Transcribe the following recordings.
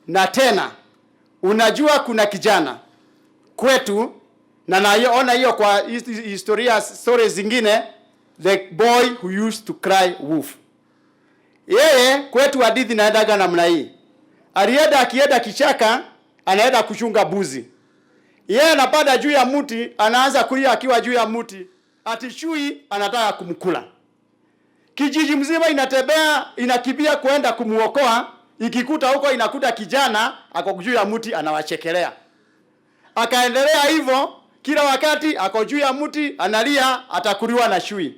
Na tena unajua kuna kijana kwetu, na naona hiyo kwa historia stories zingine, the boy who used to cry wolf. Yeye kwetu hadithi naendaga namna hii. Akienda kichaka anaenda kuchunga buzi. Yeye anapanda juu ya mti, anaanza kulia akiwa juu ya mti, ati chui anataka kumkula. Kijiji mzima inatembea inakimbia kwenda kumuokoa, ikikuta huko inakuta kijana ako juu ya mti anawachekelea. Akaendelea hivyo kila wakati ako juu ya mti analia atakuliwa na chui.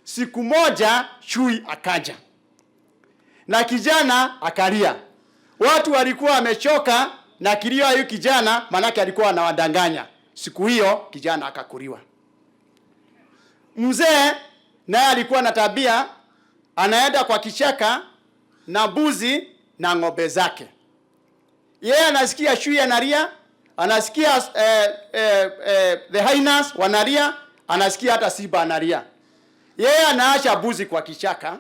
Siku moja chui akaja. Na kijana akalia. Watu walikuwa wamechoka na kilio ya kijana, manake alikuwa anawadanganya. Siku hiyo kijana akakuliwa. Mzee naye alikuwa na tabia, anaenda kwa kichaka na mbuzi na ng'ombe zake. Yeye anasikia chui analia, anasikia the hyenas wanalia, anasikia hata simba analia. Yeye anaacha mbuzi kwa kichaka,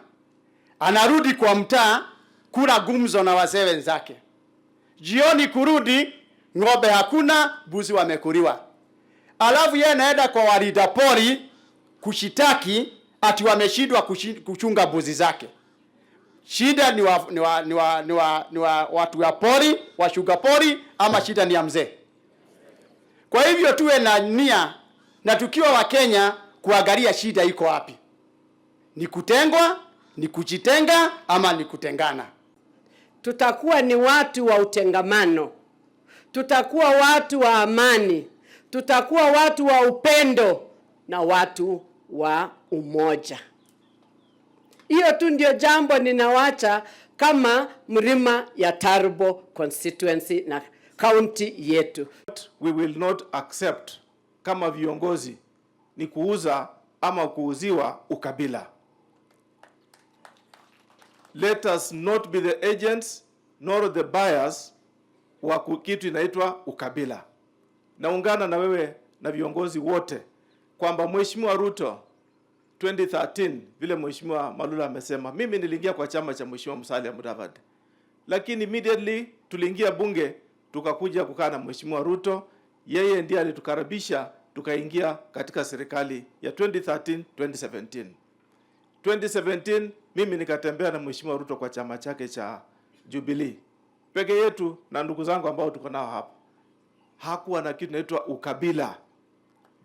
anarudi kwa mtaa kula gumzo na wazee wenzake. Jioni kurudi, ng'ombe hakuna, mbuzi wamekuliwa. Alafu yeye anaenda kwa walinda pori kushitaki ati wameshindwa kuchunga mbuzi zake. Shida ni watu wa pori, washuga pori, ama shida ni ya mzee? Kwa hivyo tuwe na nia na tukiwa wa Kenya kuangalia shida iko wapi. Ni kutengwa, ni kujitenga, ama ni kutengana? Tutakuwa ni watu wa utengamano. Tutakuwa watu wa amani. Tutakuwa watu wa upendo na watu wa umoja. Hiyo tu ndio jambo ninawacha kama mlima ya Turbo constituency na county yetu. We will not accept kama viongozi ni kuuza ama kuuziwa ukabila. Let us not be the agents nor the buyers wa kitu inaitwa ukabila. Naungana na wewe na viongozi wote kwamba Mheshimiwa Ruto 2013 vile Mheshimiwa Malula amesema, mimi niliingia kwa chama cha Mheshimiwa Musalia Mudavadi, lakini immediately tuliingia bunge tukakuja kukaa na Mheshimiwa Ruto. Yeye ndiye alitukaribisha tukaingia katika serikali ya 2013-2017. 2017 mimi nikatembea na Mheshimiwa Ruto kwa chama chake cha Jubilee peke yetu na ndugu zangu ambao tuko nao hapa. Hakuwa na kitu inaitwa ukabila.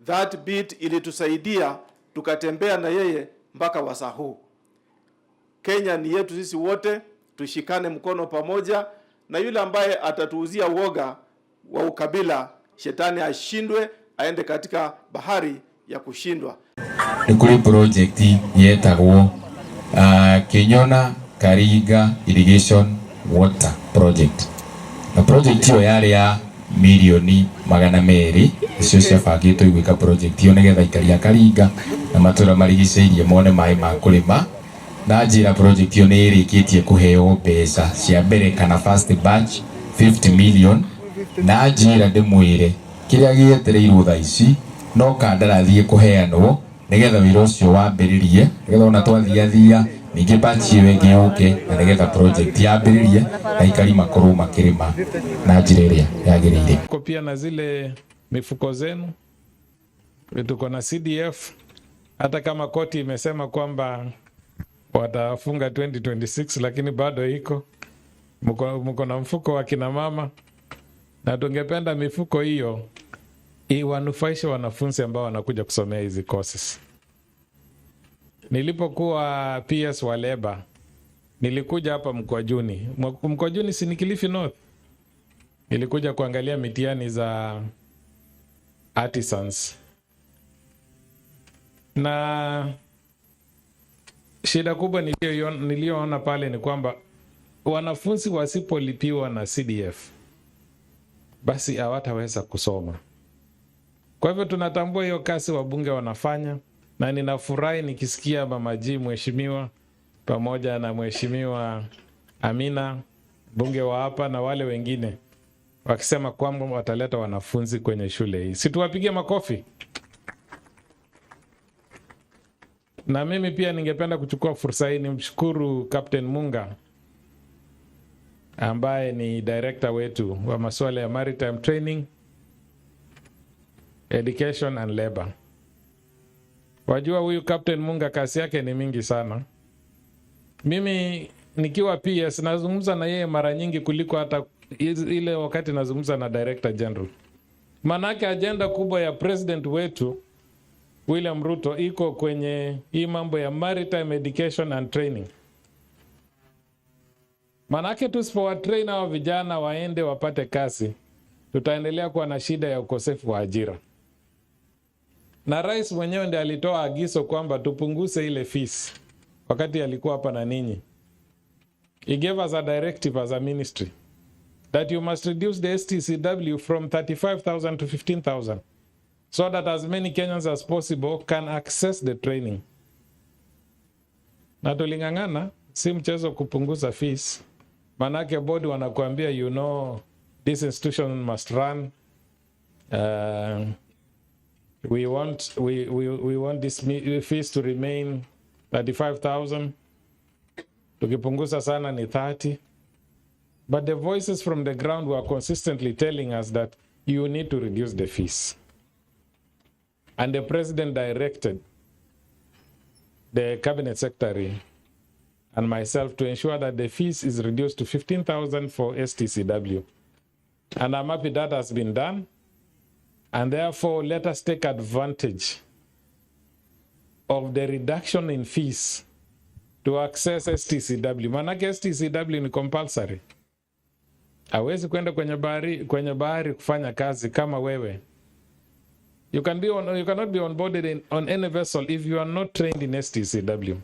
That bit ilitusaidia tukatembea na yeye mpaka wasaa huu. Kenya ni yetu sisi wote, tushikane mkono pamoja, na yule ambaye atatuuzia uoga wa ukabila, shetani ashindwe, aende katika bahari ya kushindwa. Nikuri project yetagwo Kinyona Kariga Irrigation Water Project. Na project hiyo yari ya milioni 200 icio ciabangitwo igwika project hiyo nigetha ikaria Kariga na matura marigiceirie mone mai ma kulima. Na njira project hiyo ni irikitie kuheo mbeca cia mbere kana first batch 50 million. Na njira ndimwire kiria gietereirwo thaa ici no kandarathie kuheanwo nigetha wira ucio wambiririe, nigetha ona twathiathia ningi batch iyo ingi yuke na nigetha project yambiririe na ikari makorwo makirima na njira iria yagirire. Kopia na zile mifuko zenu, tuko na CDF, hata kama koti imesema kwamba watafunga 2026, lakini bado iko mko na mfuko wa kina mama, na tungependa mifuko hiyo iwanufaishe wanafunzi ambao wanakuja kusomea hizi courses. Nilipokuwa PS wa Leba, nilikuja hapa Mkwajuni. Mkwajuni si ni Kilifi North. Nilikuja kuangalia mitihani za artisans. Na shida kubwa niliyoona pale ni kwamba wanafunzi wasipolipiwa na CDF, basi hawataweza kusoma. Kwa hivyo tunatambua hiyo kazi wabunge wanafanya, na ninafurahi nikisikia Mama G mheshimiwa pamoja na mheshimiwa Amina bunge wa hapa na wale wengine wakisema kwamba wataleta wanafunzi kwenye shule hii. Situwapigie makofi. Na mimi pia ningependa kuchukua fursa hii nimshukuru Captain Munga ambaye ni director wetu wa masuala ya maritime training, education and labor. Wajua huyu Captain Munga kazi yake ni mingi sana. Mimi nikiwa PS nazungumza na yeye mara nyingi kuliko hata ile wakati nazungumza na Director General. Manake agenda kubwa ya president wetu William Ruto iko kwenye hii mambo ya maritime education and training. Manake tusipowatrain hao vijana waende wapate kazi, tutaendelea kuwa na shida ya ukosefu wa ajira. Na rais mwenyewe ndiye alitoa agizo kwamba tupunguze ile fees wakati alikuwa hapa na ninyi. He gave us a directive as a ministry that you must reduce the STCW from 35,000 to 15,000 so that as many Kenyans as possible can access the training. Na tulingangana, si mchezo kupunguza fees. Manake bodi wanakuambia, you know, this institution must run. We want this fees to remain 35,000. Tukipunguza sana ni 30. But the voices from the ground were consistently telling us that you need to reduce the fees. And the president directed the cabinet secretary and myself to ensure that the fees is reduced to 15,000 for STCW. And I'm happy that has been done. And therefore, let us take advantage of the reduction in fees to access STCW. Manake STCW ni compulsory. Hawezi kwenda kwenye bahari kufanya kazi kama wewe. You cannot be onboarded on any vessel if you are not trained in STCW.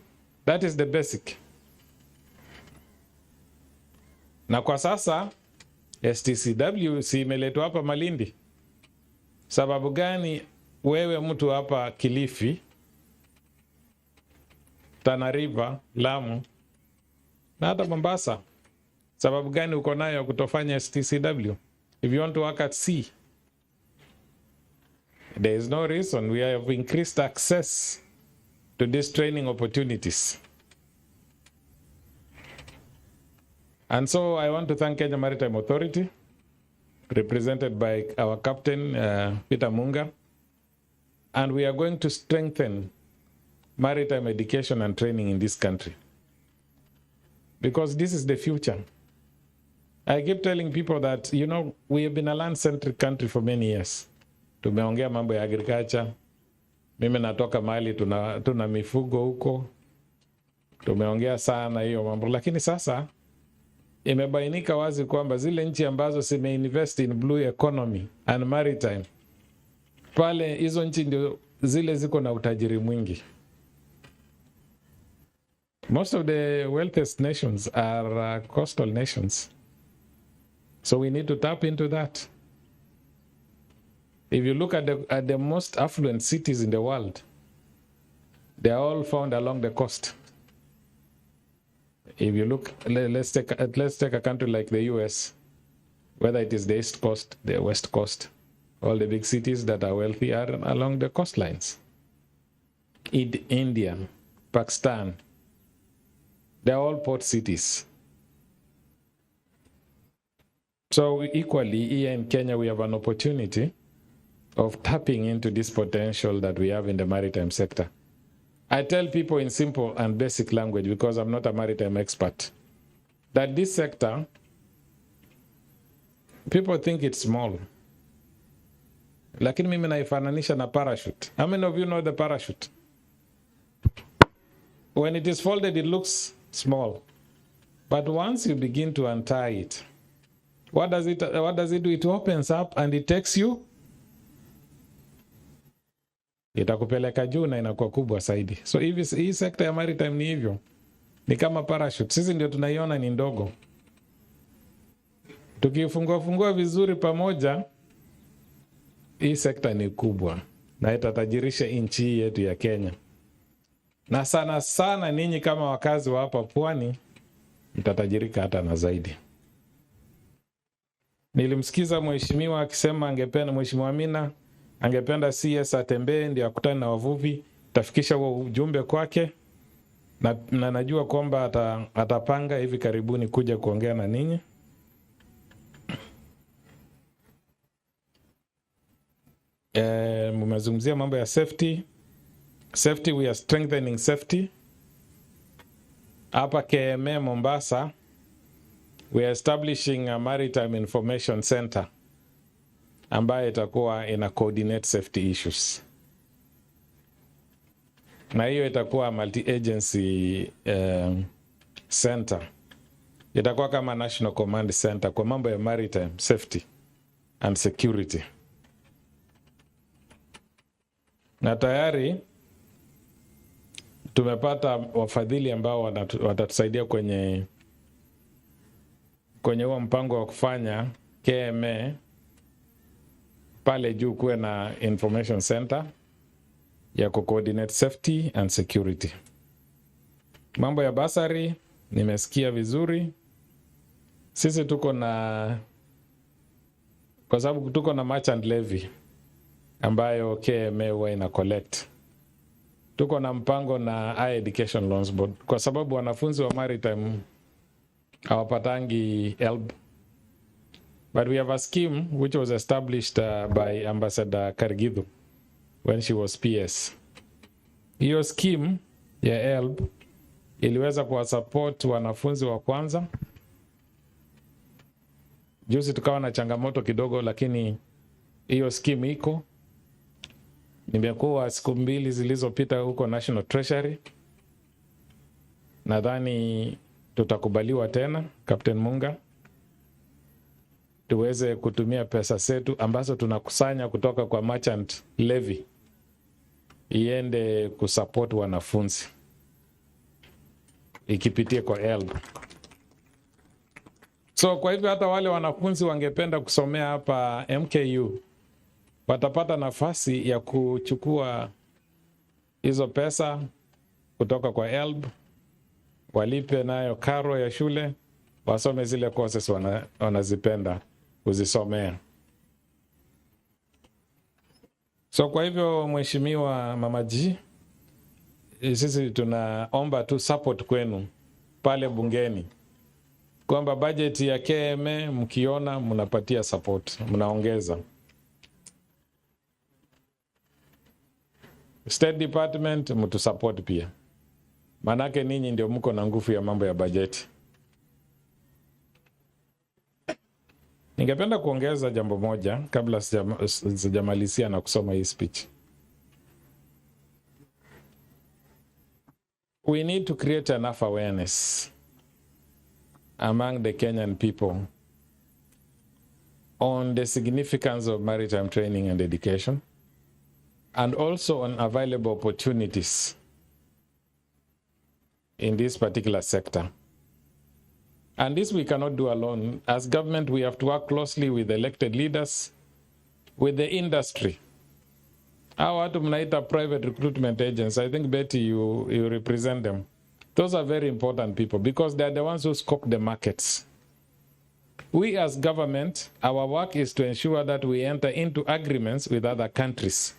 That is the basic. Na kwa sasa STCW si imeletwa hapa Malindi. Sababu gani wewe mtu hapa Kilifi, Tana River, Lamu na hata Mombasa, sababu gani uko nayo kutofanya STCW? If you want to work at sea, there is no reason. We have increased access to these training opportunities. And so I want to thank Kenya Maritime Authority, represented by our captain, Peter Munga. And we are going to strengthen maritime education and training in this country, because this is the future. I keep telling people that, you know, we have been a land-centric country for many years. Tumeongea mambo ya agriculture. Mimi natoka mahali tuna mifugo huko. Tumeongea sana hiyo mambo, lakini sasa imebainika wazi kwamba zile nchi ambazo zimeinvest in blue economy and maritime, pale hizo nchi ndio zile ziko na utajiri mwingi. Most of the wealthiest nations are coastal nations. So we need to tap into that. If you look at the most affluent cities in the world, they are all found along the coast. If you look, let's take a country like the US, whether it is the East Coast, the West Coast, all the big cities that are wealthy are along the coastlines. India, Pakistan, they're all port cities. So equally, here in Kenya, we have an opportunity of tapping into this potential that we have in the maritime sector. I tell people in simple and basic language, because I'm not a maritime expert, that this sector, people think it's small. Lakini mimi naifananisha na parachute. How many of you know the parachute? When it is folded, it looks small. But once you begin to untie it, what does it do? It opens up and it takes you, itakupeleka juu na inakuwa kubwa zaidi. So hii sekta ya maritime ni hivyo. Ni kama parachute. Sisi ndio tunaiona ni ndogo. Tukifungua vizuri pamoja, hii sekta ni kubwa na itatajirisha nchi yetu ya Kenya. Na sana sana ninyi kama wakazi wa hapa pwani mtatajirika hata na zaidi. Nilimsikiza mheshimiwa akisema Mheshimiwa Amina angependa CS atembee ndio akutane na wavuvi tafikisha huo ujumbe kwake, na najua kwamba atapanga hivi karibuni kuja kuongea na ninyi. Mmezungumzia mambo ya safety. Safety, we are strengthening safety. Hapa KMA Mombasa, we are establishing a maritime information center ambayo itakuwa ina coordinate safety issues. Na hiyo itakuwa multi-agency center. Itakuwa kama National Command Center kwa mambo ya maritime safety and security. Na tayari tumepata wafadhili ambao watatusaidia kwenye huo mpango wa kufanya KMA pale juu kuwe na information center ya coordinate safety and security. Mambo ya basari nimesikia vizuri. Sisi tuko na, kwa sababu tuko na merchant levy ambayo KMA huwa ina collect. Tuko na mpango na Higher Education Loans Board kwa sababu wanafunzi wa maritime hawapatangi help. But we have a scheme which was established by Ambassador Karigidhu when she was PS. Hiyo scheme ya help iliweza kuwa support wanafunzi wa kwanza. Juzi tukawa na changamoto kidogo, lakini hiyo scheme iko. Nimekuwa siku 2 zilizopita huko National Treasury. Nadhani tutakubaliwa tena, Captain Munga, tuweze kutumia pesa zetu ambazo tunakusanya kutoka kwa merchant levy iende kusupport wanafunzi ikipitia kwa help. So kwa hivyo hata wale wanafunzi wangependa kusomea hapa MKU watapata nafasi ya kuchukua hizo pesa kutoka kwa help, walipe nayo karo ya shule, wasome zile courses wanazipenda kuzisomea. So kwa hivyo Mheshimiwa Mama G, sisi tunaomba tu support kwenu pale bungeni kwamba budget ya KMA mkiona mnapatia support, mnaongeza. State Department mtu support pia. Manake ninyi ndio mko na nguvu ya mambo ya budget. Ningependa kuongeza jambo moja kabla sijamalizia na kusoma hii speech. We need to create enough awareness among the Kenyan people on the significance of maritime training and education, and also on available opportunities in this particular sector. And this we cannot do alone. As government, we have to work closely with elected leaders, with the industry. Our watu mnaita private recruitment agents, I think Betty, you represent them. Those are very important people because they are the ones who scope the markets. We as government, our work is to ensure that we enter into agreements with other countries.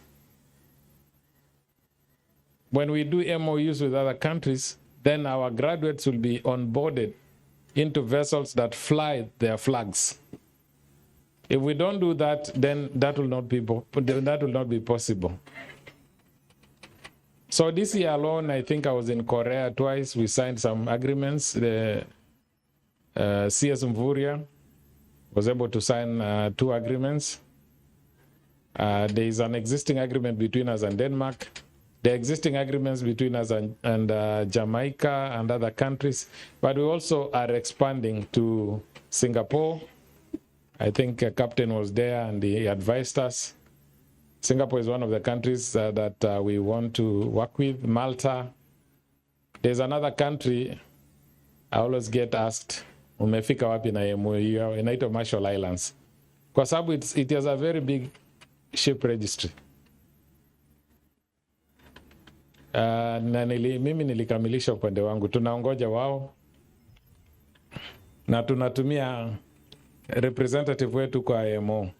When we do MOUs with other countries, then our graduates will be onboarded into vessels that fly their flags. If we don't do that, then that will not be possible. So this year alone, I think I was in Korea twice. We signed some agreements. The CS Mvuria was able to sign 2 agreements. There is an existing agreement between us and Denmark. The existing agreements between us and Jamaica and other countries, but we also are expanding to Singapore. I think a captain was there and he advised us. Singapore is one of the countries that we want to work with. Malta. There's another country I always get asked, umefika wapi na MOU, inaitwa Marshall Islands. Kwa sababu it has a very big ship registry. Na mimi nilikamilisha upande wangu. Tunaongoja wao na tunatumia representative wetu kwa IMO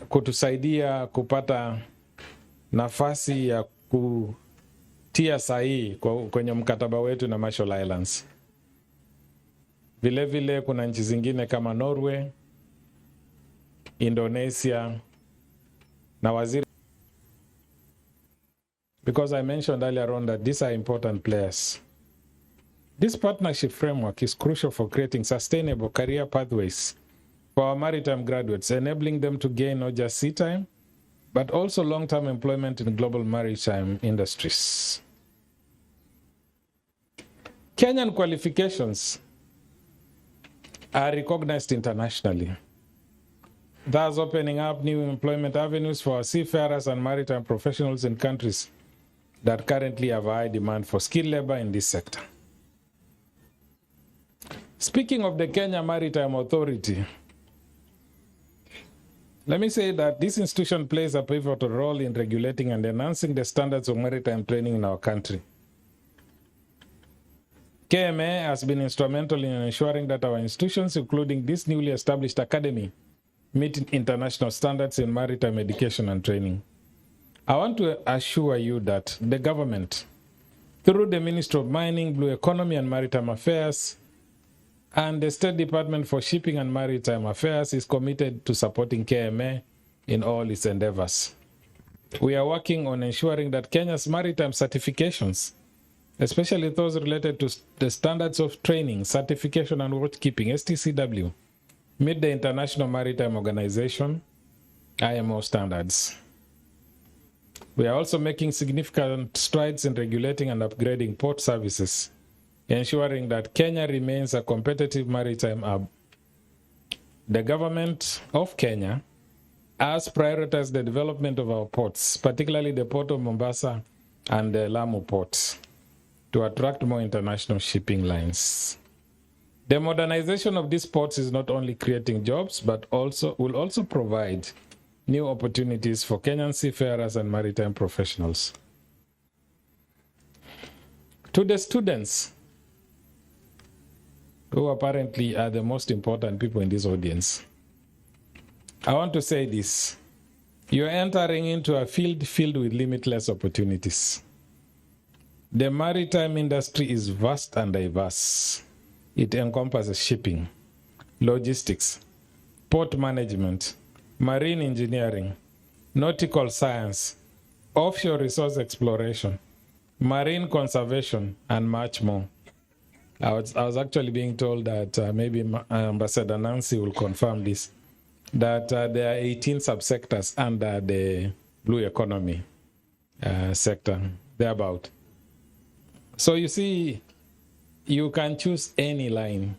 kutusaidia kupata nafasi ya kutia sahihi kwenye mkataba wetu na Marshall Islands. Vile vile kuna nchi zingine kama Norway, Indonesia na waziri, because I mentioned earlier on that these are important players. This partnership framework is crucial for creating sustainable career pathways for our maritime graduates, enabling them to gain not just sea time, but also long-term employment in global maritime industries. Kenyan qualifications are recognized internationally, thus opening up new employment avenues for seafarers and maritime professionals in countries that currently have high demand for skilled labor in this sector. Speaking of the Kenya Maritime Authority, let me say that this institution plays a pivotal role in regulating and enhancing the standards of maritime training in our country. KMA has been instrumental in ensuring that our institutions, including this newly established academy, meet international standards in maritime education and training. I want to assure you that the government, through the Ministry of Mining, Blue Economy and Maritime Affairs, and the State Department for Shipping and Maritime Affairs, is committed to supporting KMA in all its endeavors. We are working on ensuring that Kenya's maritime certifications, especially those related to the standards of training, certification, and watchkeeping, STCW, meet the International Maritime Organization, IMO standards. We are also making significant strides in regulating and upgrading port services, ensuring that Kenya remains a competitive maritime hub. The government of Kenya has prioritized the development of our ports, particularly the port of Mombasa and the Lamu ports, to attract more international shipping lines. The modernization of these ports is not only creating jobs, but will also provide new opportunities for Kenyan seafarers and maritime professionals. To the students, who apparently are the most important people in this audience, I want to say this. You're entering into a field filled with limitless opportunities. The maritime industry is vast and diverse. It encompasses shipping, logistics, port management, marine engineering, nautical science, offshore resource exploration, marine conservation, and much more. I was actually being told that maybe Ambassador Nancy will confirm this, that there are 18 subsectors under the blue economy sector, thereabout. So you see, you can choose any line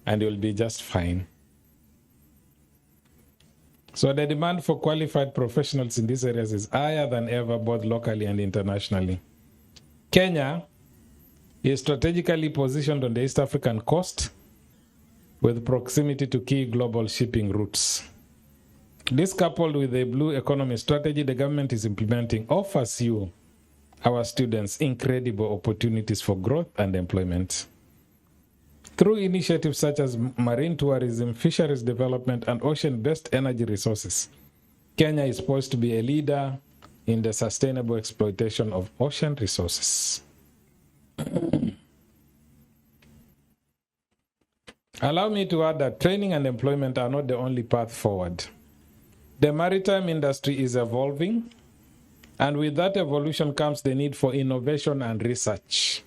and you'll be just fine. So the demand for qualified professionals in these areas is higher than ever, both locally and internationally. Kenya is strategically positioned on the East African coast with proximity to key global shipping routes. This, coupled with the blue economy strategy the government is implementing, offers you, our students, incredible opportunities for growth and employment. Through initiatives such as marine tourism, fisheries development, and ocean-based energy resources, Kenya is poised to be a leader in the sustainable exploitation of ocean resources. Allow me to add that training and employment are not the only path forward. The maritime industry is evolving, and with that evolution comes the need for innovation and research.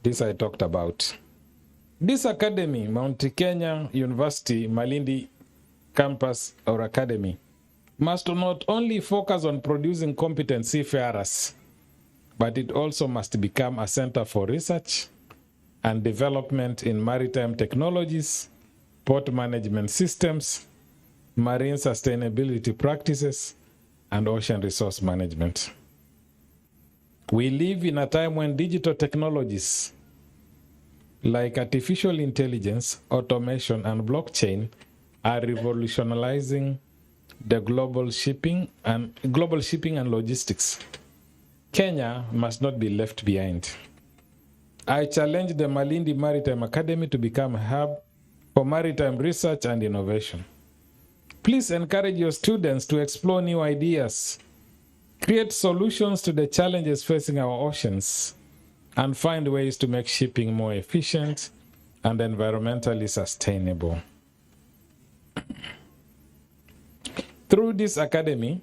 This I talked about. This academy, Mount Kenya University, Malindi campus or academy, must not only focus on producing competent seafarers, but it also must become a center for research and development in maritime technologies, port management systems, marine sustainability practices, and ocean resource management. We live in a time when digital technologies like artificial intelligence, automation, and blockchain are revolutionizing the global shipping and logistics. Kenya must not be left behind. I challenge the Malindi Maritime Academy to become a hub for maritime research and innovation. Please encourage your students to explore new ideas, create solutions to the challenges facing our oceans, and find ways to make shipping more efficient and environmentally sustainable. Through this academy,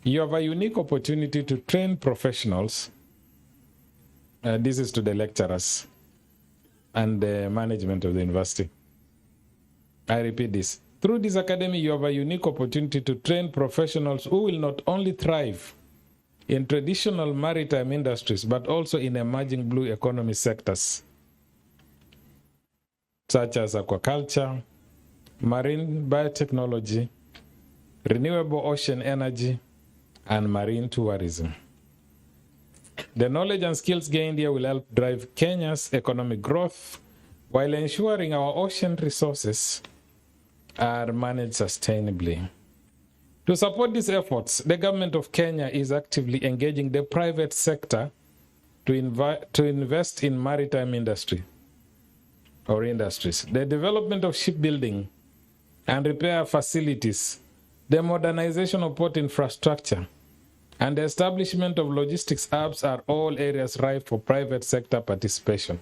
you have a unique opportunity to train professionals. This is to the lecturers and the management of the university. I repeat this. Through this academy, you have a unique opportunity to train professionals who will not only thrive in traditional maritime industries, but also in emerging blue economy sectors, such as aquaculture, marine biotechnology, renewable ocean energy, and marine tourism. The knowledge and skills gained here will help drive Kenya's economic growth while ensuring our ocean resources are managed sustainably. To support these efforts, the government of Kenya is actively engaging the private sector to invest in maritime industry or industries, the development of shipbuilding and repair facilities, the modernization of port infrastructure, and the establishment of logistics hubs are all areas ripe for private sector participation.